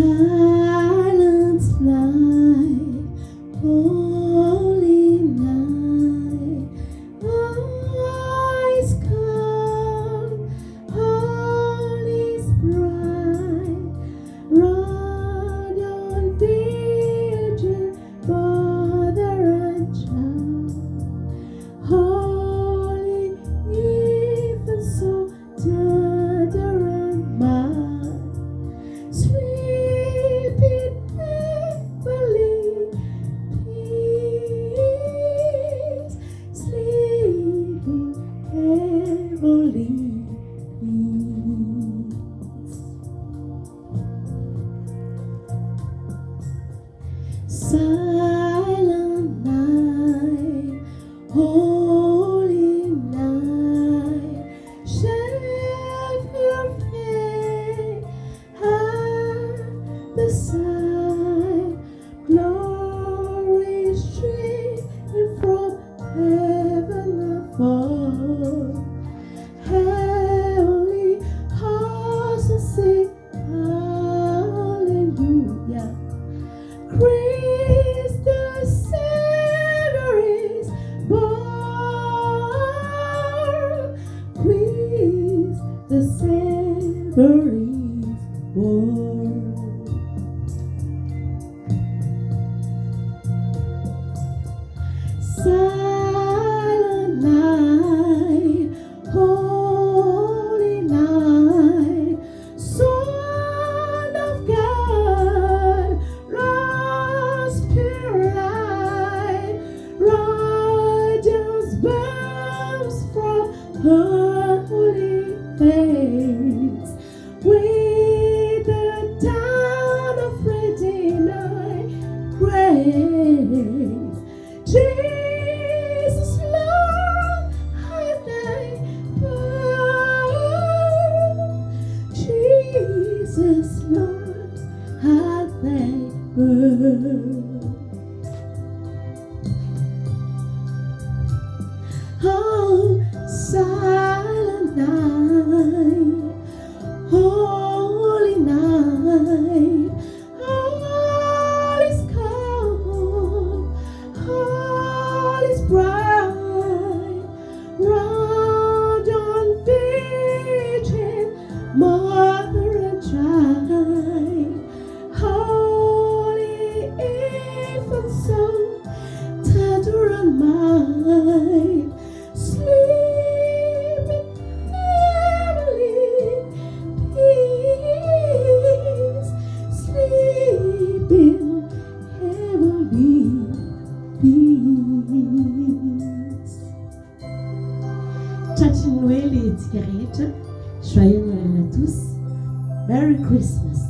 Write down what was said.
Silent night, holy night, all is calm, all is bright, rod on virgin, mother and child, holy infant, so tender and mild. Sleep in heavenly peace. Sleep in heavenly peace. Silent night, holy night, shake your face at the side, glory streaming from heaven above. Heavenly hearts and sing hallelujah. Christ the Savior is born. Christ the Savior is born. Silent night, holy night, Son of God, lost pure light, radiance burns from her holy face, with the dawn of redeeming grace. Jesus, Lord, have thy birth. Jesus, Lord, have thy birth. Oh, silent night, holy night, all is calm, all is bright, round on virgin, mother and child, holy infant, so tender and mild, sleep in heavenly peace, sleep in heavenly peace. Tchatchi Noël et Ticarete, joyeux Noël à tous. Merry Christmas.